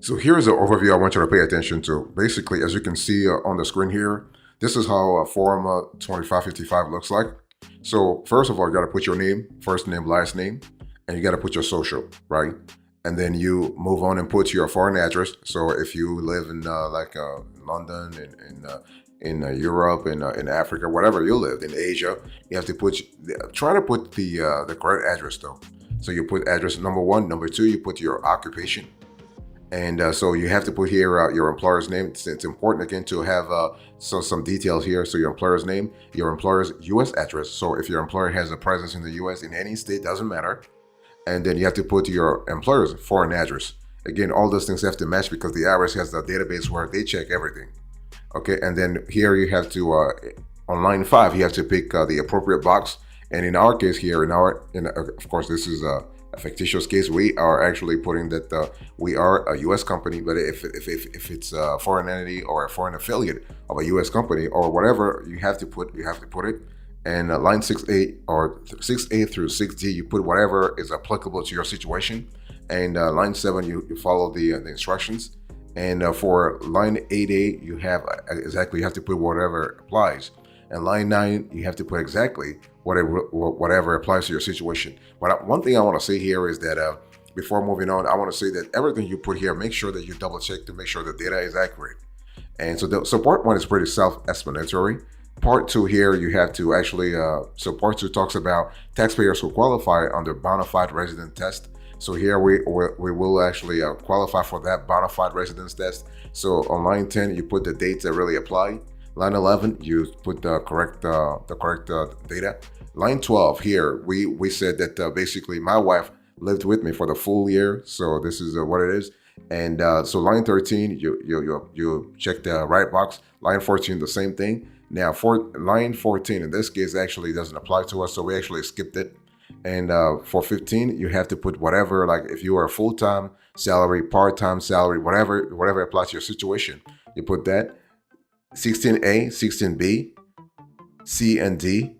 So here's an overview I want you to pay attention to. Basically, as you can see on the screen here, this is how a Form 2555 looks like. So first of all, you got to put your name, first name, last name, and you got to put your social, right? And then you move on and put your foreign address. So if you live in London, in Europe, in Africa, whatever you lived, in Asia, you have to try to put the correct address though. So you put address number one, number two, you put your occupation. And so you have to put here your employer's name. It's important again to have some details here. So your employer's name, your employer's U.S. address. So if your employer has a presence in the U.S. in any state, doesn't matter. And then you have to put your employer's foreign address. Again, all those things have to match because the IRS has the database where they check everything. Okay, and then here you have to on line 5, you have to pick the appropriate box. And in our case here, of course, this is a fictitious case. We are actually putting that we are a U.S. company, but if it's a foreign entity or a foreign affiliate of a U.S. company or whatever, you have to put it. And line 6A or 6A through 6D, you put whatever is applicable to your situation. And line 7, you follow the instructions. And for line 8A, you have to put whatever applies. And line 9, you have to put exactly whatever applies to your situation. But one thing I want to say here is that before moving on, I want to say that everything you put here, make sure that you double check to make sure the data is accurate. And so part 1 is pretty self-explanatory. Part 2 here, you have to actually, so part 2 talks about taxpayers who qualify under bona fide resident test. So here we will actually qualify for that bona fide residence test. So on line 10, you put the dates that really apply. Line 11, you put the correct data. Line 12 here, we said that basically my wife lived with me for the full year. So this is what it is. And so line 13, you check the right box. Line 14, the same thing. Now for line 14, in this case, actually doesn't apply to us. So we actually skipped it. And for 15, you have to put whatever, like if you are a full-time salary, part-time salary, whatever applies to your situation, you put that. 16A, 16B, C and D,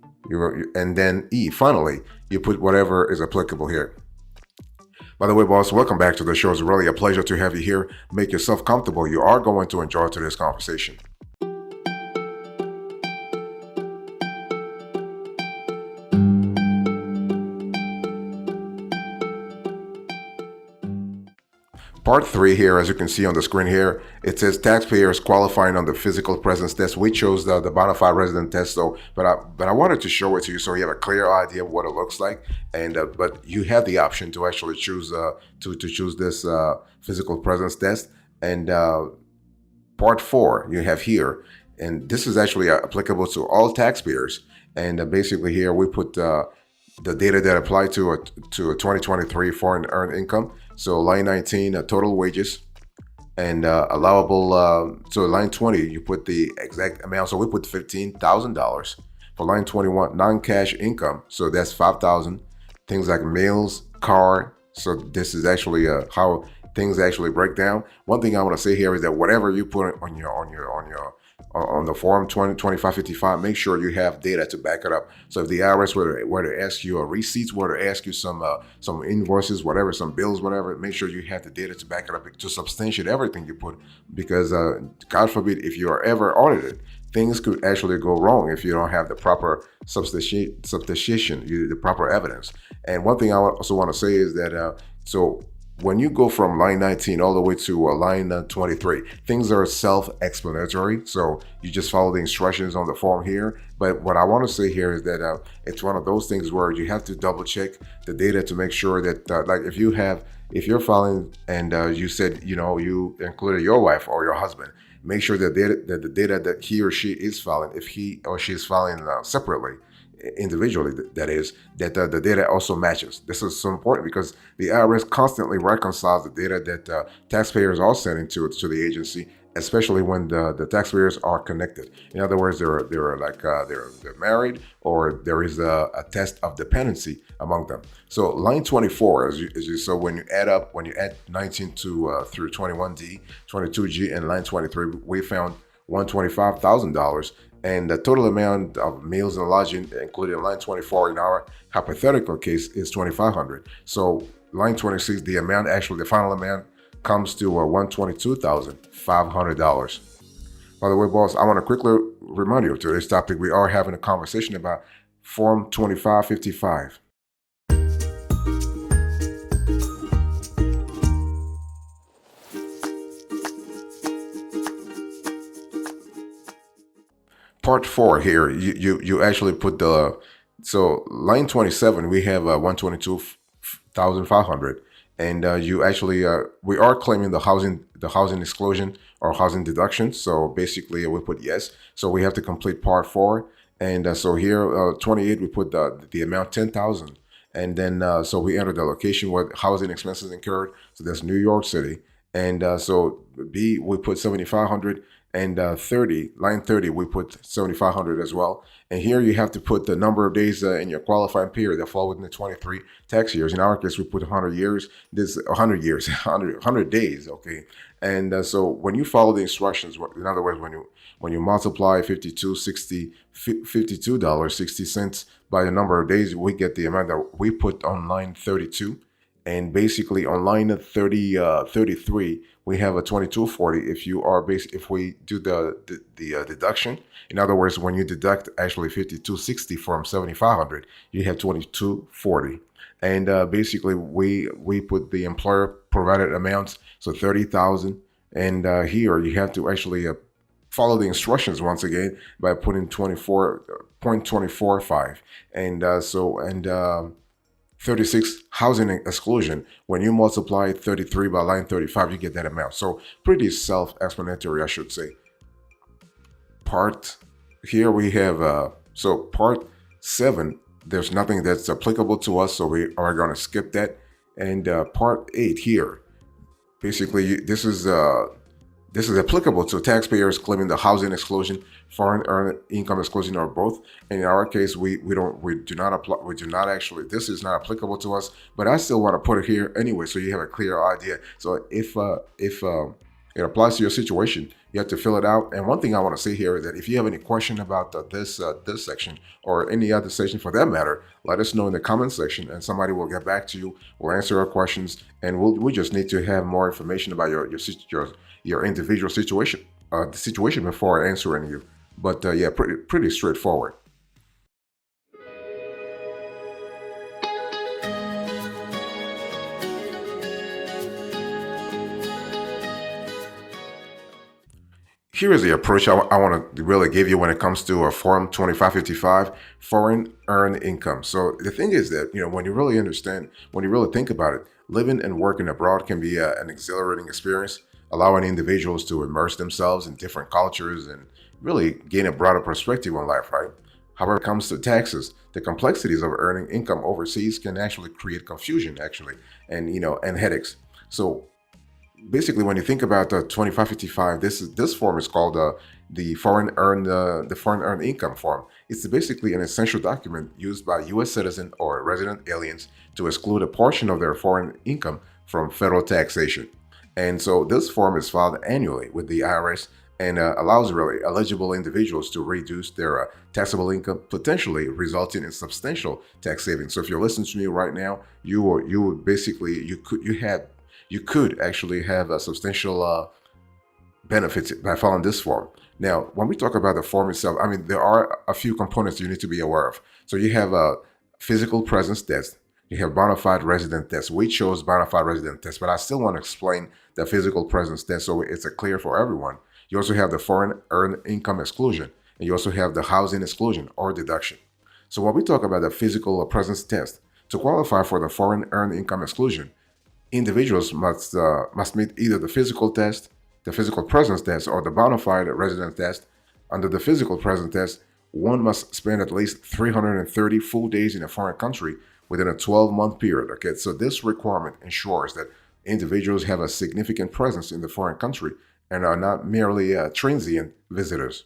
and then E. Finally, you put whatever is applicable here. By the way, boss, welcome back to the show. It's really a pleasure to have you here. Make yourself comfortable. You are going to enjoy today's conversation. Part 3 here, as you can see on the screen here, it says taxpayers qualifying on the physical presence test. We chose the bona fide resident test, though, but I wanted to show it to you so you have a clear idea of what it looks like. And but you have the option to actually choose to choose this physical presence test. And part 4 you have here, and this is actually applicable to all taxpayers. And basically here we put the data that apply to a 2023 foreign earned income. So line 19, total wages and allowable. So line 20, you put the exact amount. So we put $15,000. For line 21, non-cash income. So that's $5,000. Things like meals, car. So this is actually how things actually break down. One thing I want to say here is that whatever you put on the form 2555, make sure you have data to back it up. So if the IRS were to ask you a receipts, were to ask you some invoices, whatever, some bills, whatever, make sure you have the data to back it up to substantiate everything you put. Because God forbid, if you are ever audited, things could actually go wrong if you don't have the proper substantiation, the proper evidence. And one thing I also want to say is that so when you go from line 19 all the way to line 23, things are self-explanatory. So you just follow the instructions on the form here. But what I want to say here is that it's one of those things where you have to double check the data to make sure that like if you're filing and you said, you included your wife or your husband, make sure that the data that he or she is filing, if he or she is filing separately, individually, that is, that the data also matches. This is so important because the IRS constantly reconciles the data that taxpayers are sending to the agency, especially when the taxpayers are connected. In other words, they're married, or there is a test of dependency among them. So line 24, so when you add 19 to through 21D, 22G, and line 23, we found $125,000. And the total amount of meals and lodging, including line 24 in our hypothetical case, is $2,500. So line 26, the final amount comes to $122,500. By the way, boss, I want to quickly remind you of today's topic. We are having a conversation about Form 2555. Part 4 here, you actually put the, so line 27, we have 122,500, and you actually, we are claiming the housing exclusion or housing deduction. So basically we put yes. So we have to complete part 4. And so here, 28, we put the amount 10,000. And then, so we enter the location where housing expenses incurred. So that's New York City. And so B, we put 7,500. And 30, line 30, we put 7,500 as well. And here you have to put the number of days in your qualifying period that fall within the 23 tax years. In our case, we put 100 years. This 100 years, 100 days. Okay. And so when you follow the instructions, in other words, when you multiply $52.60 by the number of days, we get the amount that we put on line 32. And basically on line 33, we have a 2240. If we do the deduction, in other words, when you deduct actually 5260 from 7,500, you have 2240. And basically we put the employer provided amounts, so 30,000. And here you have to actually follow the instructions once again by putting 24.245. And 36 housing exclusion. When you multiply 33 by line 35, you get that amount. So pretty self-explanatory, I should say. Part here we have, so part 7, there's nothing that's applicable to us, so we are going to skip that. And part 8 here, basically this is applicable to taxpayers claiming the housing exclusion, foreign earned income exclusion, or both. And in our case, we do not actually, this is not applicable to us, but I still want to put it here anyway, so you have a clear idea. So if it applies to your situation, you have to fill it out. And one thing I want to say here is that if you have any question about this section or any other section for that matter, let us know in the comment section, and somebody will get back to you. We'll answer our questions, and we just need to have more information about your individual situation, the situation before answering you. But yeah, pretty straightforward. Here is the approach I want to really give you when it comes to a Form 2555, Foreign Earned Income. So the thing is that, when you really think about it, living and working abroad can be an exhilarating experience, allowing individuals to immerse themselves in different cultures and really gain a broader perspective on life, right? However, when it comes to taxes, the complexities of earning income overseas can actually create confusion, and headaches. So basically, when you think about the 2555, this form is called the Foreign Earned Income form. It's basically an essential document used by U.S. citizen or resident aliens to exclude a portion of their foreign income from federal taxation. And so this form is filed annually with the IRS and allows really eligible individuals to reduce their taxable income, potentially resulting in substantial tax savings. So if you're listening to me right now, you could actually have a substantial benefits by filing this form. Now, when we talk about the form itself, there are a few components you need to be aware of. So you have a physical presence test. You have bona fide resident test. We chose bona fide resident test, but I still want to explain the physical presence test so it's clear for everyone. You also have the Foreign Earned Income Exclusion, and you also have the housing exclusion or deduction. So when we talk about the physical presence test, to qualify for the Foreign Earned Income Exclusion, individuals must meet either the physical test, the physical presence test, or the bona fide resident test. Under the physical presence test, one must spend at least 330 full days in a foreign country within a 12-month period. Okay, so this requirement ensures that individuals have a significant presence in the foreign country and are not merely transient visitors.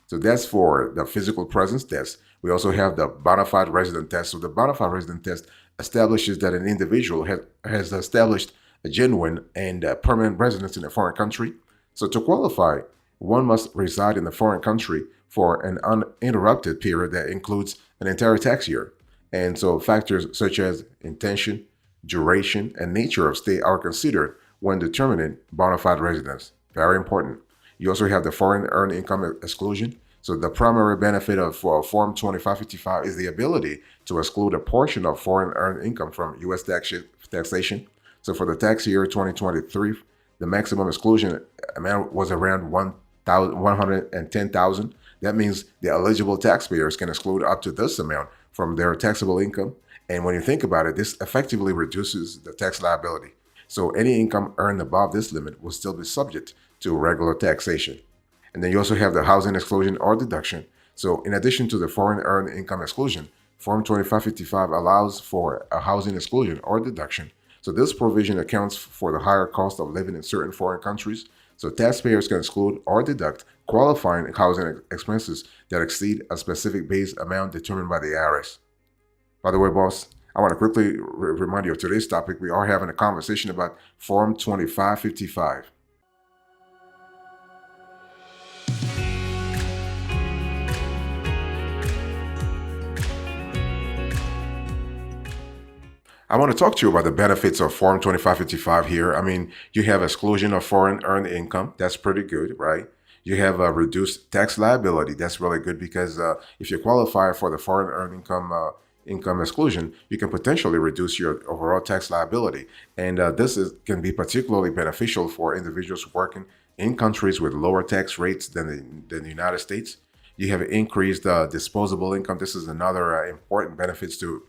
So that's for the physical presence test. We also have the bona fide resident test. So the bona fide resident test establishes that an individual has established a genuine and permanent residence in a foreign country. So to qualify, one must reside in the foreign country for an uninterrupted period that includes an entire tax year. And so factors such as intention, duration, and nature of stay are considered when determining bona fide residence. Very important. You also have the foreign earned income exclusion. So the primary benefit of Form 2555 is the ability to exclude a portion of foreign earned income from U.S. taxation. So for the tax year 2023, the maximum exclusion amount was around 110,000. That means the eligible taxpayers can exclude up to this amount from their taxable income. And when you think about it, this effectively reduces the tax liability. So any income earned above this limit will still be subject to regular taxation. And then you also have the housing exclusion or deduction. So in addition to the foreign earned income exclusion, Form 2555 allows for a housing exclusion or deduction. So this provision accounts for the higher cost of living in certain foreign countries. So taxpayers can exclude or deduct qualifying housing expenses that exceed a specific base amount determined by the IRS. By the way, boss, I want to quickly remind you of today's topic. We are having a conversation about Form 2555. I want to talk to you about the benefits of Form 2555 here. I mean, you have exclusion of foreign earned income. That's pretty good, right? You have a reduced tax liability. That's really good because if you qualify for the foreign earned income exclusion, you can potentially reduce your overall tax liability. And can be particularly beneficial for individuals working in countries with lower tax rates than the United States. You have increased disposable income. This is another important benefits to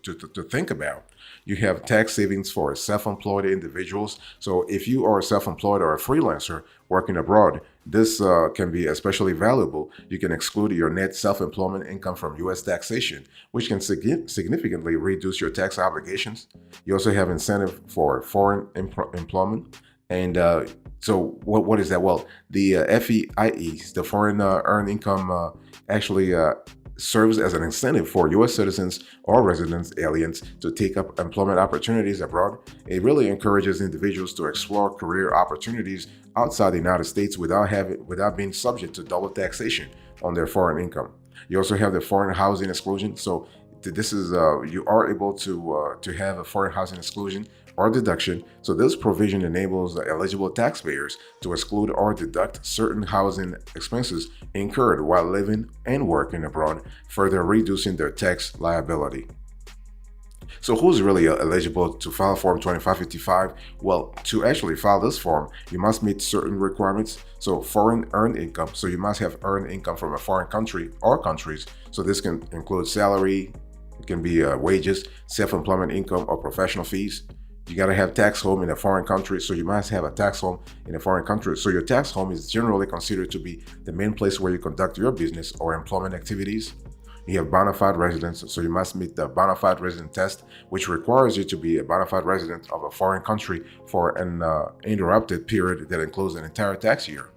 think about. You have tax savings for self-employed individuals. So if you are self-employed or a freelancer working abroad, this can be especially valuable. You can exclude your net self-employment income from U.S. taxation, which can significantly reduce your tax obligations. You also have incentive for foreign employment. And so what is that? Well, the FEIEs, the foreign earned income, actually serves as an incentive for U.S. citizens or residents aliens to take up employment opportunities abroad. It really encourages individuals to explore career opportunities outside the United States without being subject to double taxation on their foreign income. You also have the foreign housing exclusion. So this is you are able to have a foreign housing exclusion or deduction. So this provision enables eligible taxpayers to exclude or deduct certain housing expenses incurred while living and working abroad, further reducing their tax liability. So who's really eligible to file Form 2555? Well, to actually file this form, you must meet certain requirements. So foreign earned income. So you must have earned income from a foreign country or countries. So this can include salary, it can be wages, self-employment income, or professional fees. You got to have tax home in a foreign country, so you must have a tax home in a foreign country. So your tax home is generally considered to be the main place where you conduct your business or employment activities. You have bona fide residence, so you must meet the bona fide resident test, which requires you to be a bona fide resident of a foreign country for an interrupted period that includes an entire tax year.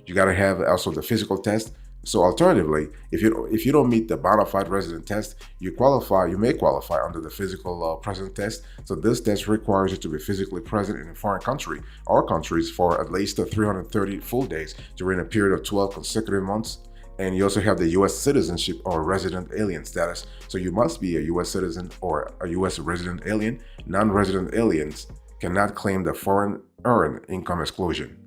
You got to have also the physical test. So alternatively, if you don't meet the bona fide resident test, you may qualify under the physical present test. So this test requires you to be physically present in a foreign country or countries for at least 330 full days during a period of 12 consecutive months. And you also have the U.S. citizenship or resident alien status. So you must be a U.S. citizen or a U.S. resident alien. Non-resident aliens cannot claim the foreign earned income exclusion.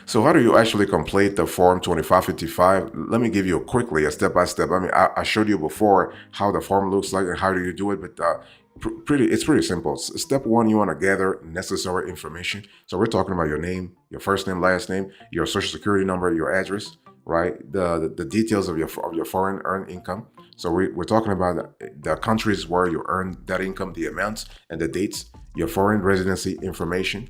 So how do you actually complete the Form 2555? Let me give you quickly a step-by-step. I mean, I showed you before how the form looks like and how do you do it, but it's pretty simple. Step one, you want to gather necessary information. So we're talking about your name, your first name, last name, your social security number, your address, right? The details of your foreign earned income. So we're talking about the countries where you earn that income, the amounts and the dates, your foreign residency information,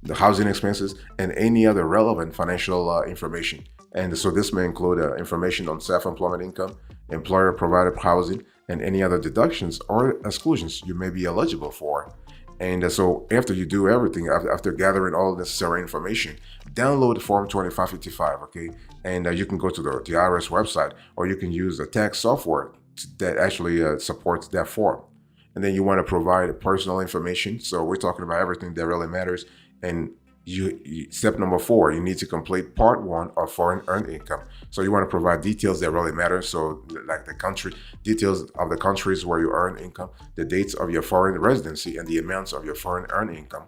the housing expenses, and any other relevant financial information. And so this may include information on self-employment income, employer-provided housing, and any other deductions or exclusions you may be eligible for. And so after you do everything, after gathering all necessary information, download Form 2555, okay? And you can go to the IRS website, or you can use the tax software that actually supports that form. And then you want to provide personal information. So we're talking about everything that really matters. And Step number 4, you need to complete part 1 of foreign earned income. So you want to provide details that really matter. So like the country details of the countries where you earn income, the dates of your foreign residency, and the amounts of your foreign earned income.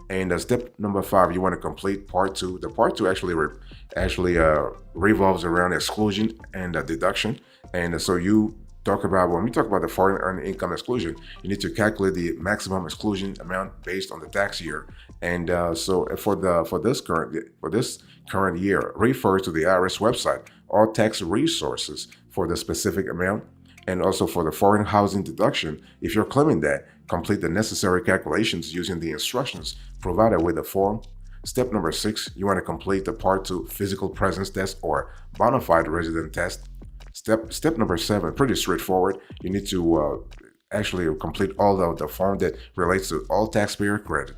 And step number 5, you want to complete part 2. The part 2 actually revolves around exclusion and deduction. And so when we talk about the foreign earned income exclusion, you need to calculate the maximum exclusion amount based on the tax year. And so for this current year, refer to the IRS website or tax resources for the specific amount. And also for the foreign housing deduction, if you're claiming that, complete the necessary calculations using the instructions provided with the form. Step number 6, you want to complete the part 2 physical presence test or bona fide resident test. Step number 7, pretty straightforward. You need to actually complete all of the form that relates to all taxpayer credit.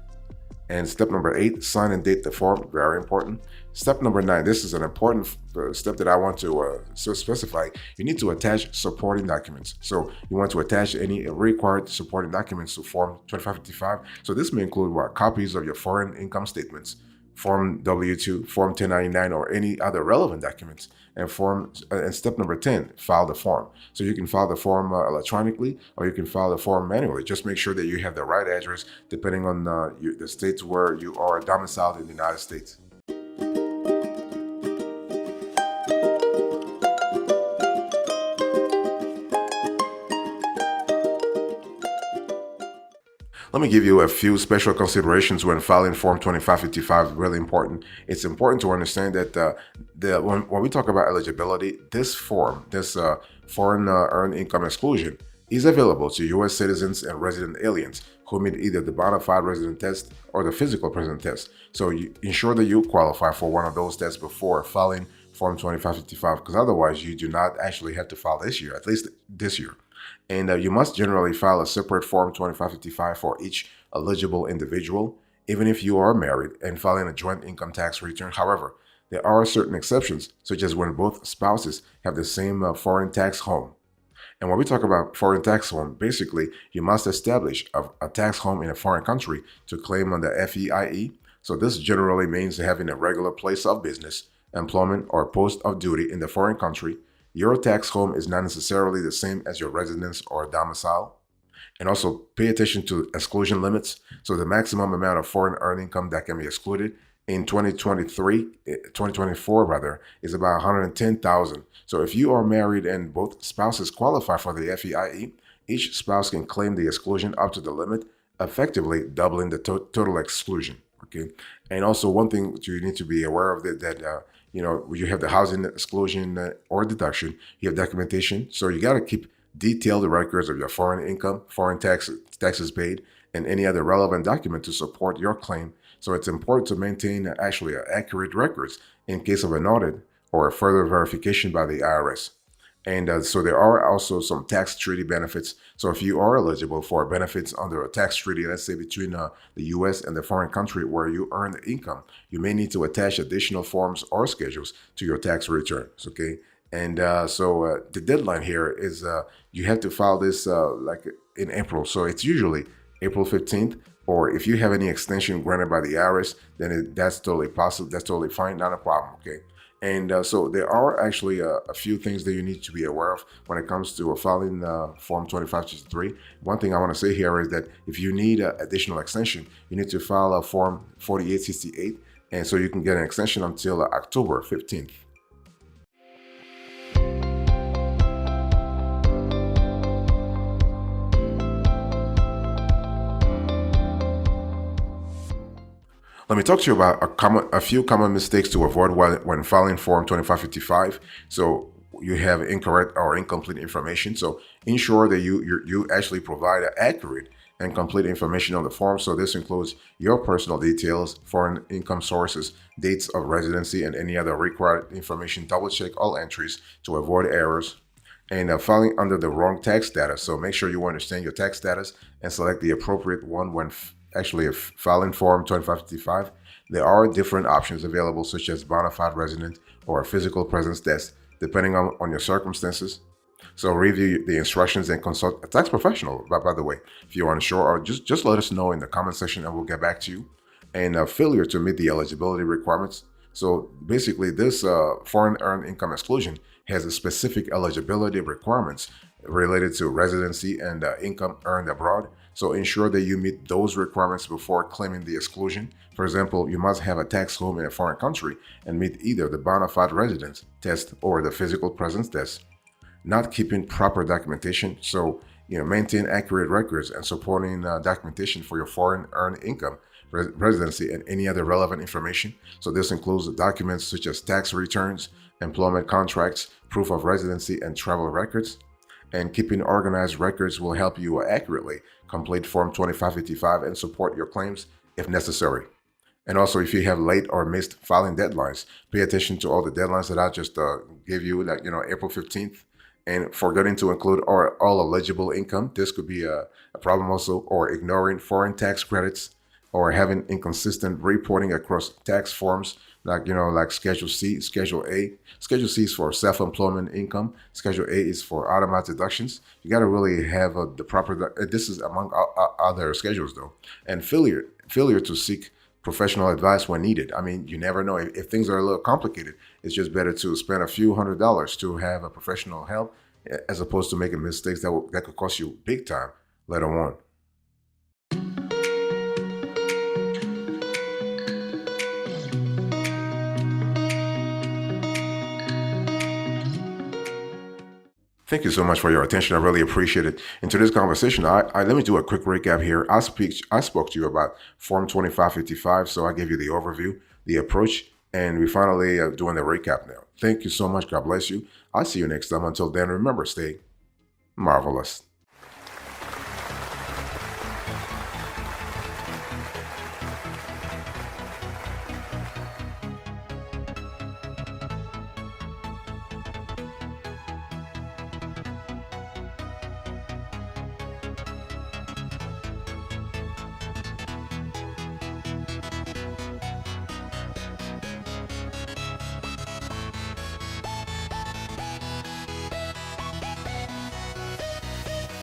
And step number 8, sign and date the form, very important. Step number 9, this is an important step that I want to specify. You need to attach supporting documents. So you want to attach any required supporting documents to Form 2555. So this may include copies of your foreign income statements, Form W-2, Form 1099, or any other relevant documents. And step number 10, file the form. So you can file the form electronically, or you can file the form manually. Just make sure that you have the right address depending on the states where you are domiciled in the United States. Let me give you a few special considerations when filing Form 2555. Really important. It's important to understand that when we talk about eligibility, this form, this Foreign Earned Income Exclusion, is available to U.S. citizens and resident aliens who meet either the bona fide resident test or the physical presence test. So you ensure that you qualify for one of those tests before filing Form 2555, because otherwise you do not actually have to file this year, at least this year. And you must generally file a separate Form 2555 for each eligible individual, even if you are married and filing a joint income tax return. However, there are certain exceptions, such as when both spouses have the same foreign tax home. And when we talk about foreign tax home, basically, you must establish a tax home in a foreign country to claim on the FEIE. So this generally means having a regular place of business, employment, or post of duty in the foreign country. Your tax home is not necessarily the same as your residence or domicile. And also pay attention to exclusion limits. So the maximum amount of foreign earned income that can be excluded in 2024 rather, is about 110,000. So if you are married and both spouses qualify for the FEIE, each spouse can claim the exclusion up to the limit, effectively doubling the total exclusion. Okay. And also one thing you need to be aware of that you have the housing exclusion or deduction, you have documentation. So you got to keep detailed records of your foreign income, foreign taxes paid, and any other relevant document to support your claim. So it's important to maintain actually accurate records in case of an audit or a further verification by the IRS. And so there are also some tax treaty benefits. So if you are eligible for benefits under a tax treaty, let's say between the U.S. and the foreign country where you earn the income, you may need to attach additional forms or schedules to your tax returns. Okay. And so the deadline here is you have to file this like in April. So it's usually April 15th. Or if you have any extension granted by the IRS, then that's totally possible. That's totally fine. Not a problem. Okay. And so there are actually a few things that you need to be aware of when it comes to filing Form 2563. One thing I want to say here is that if you need additional extension, you need to file a Form 4868. And so you can get an extension until October 15th. Let me talk to you about a few common mistakes to avoid when filing Form 2555. So you have incorrect or incomplete information. So ensure that you actually provide accurate and complete information on the form. So this includes your personal details, foreign income sources, dates of residency, and any other required information. Double check all entries to avoid errors. And filing under the wrong tax status. So make sure you understand your tax status and select the appropriate one when actually filing Form 2555. There are different options available, such as bona fide resident or a physical presence test, depending on your circumstances. So review the instructions and consult a tax professional, by the way, if you're unsure, or just let us know in the comment section and we'll get back to you. and failure to meet the eligibility requirements. So basically, this foreign earned income exclusion has a specific eligibility requirements related to residency and income earned abroad. So ensure that you meet those requirements before claiming the exclusion. For example, you must have a tax home in a foreign country and meet either the bona fide residence test or the physical presence test. Not keeping proper documentation. So, maintain accurate records and supporting documentation for your foreign earned income, residency, and any other relevant information. So this includes documents such as tax returns, employment contracts, proof of residency, and travel records. And keeping organized records will help you accurately complete Form 2555 and support your claims if necessary. And also, if you have late or missed filing deadlines, pay attention to all the deadlines that I just gave you, like, April 15th, and forgetting to include all eligible income. This could be a problem also, or ignoring foreign tax credits, or having inconsistent reporting across tax forms, like Schedule C, Schedule A. Schedule C is for self-employment income. Schedule A is for automatic deductions. You got to really have the proper, this is among other schedules though. And failure to seek professional advice when needed. I mean, you never know. If things are a little complicated, it's just better to spend a few $100s to have a professional help, as opposed to making mistakes that could cost you big time later on. Thank you so much for your attention. I really appreciate it. In today's conversation, I let me do a quick recap here. I spoke to you about Form 2555, so I gave you the overview, the approach, and we finally doing the recap now. Thank you so much. God bless you. I'll see you next time. Until then, remember, stay marvelous.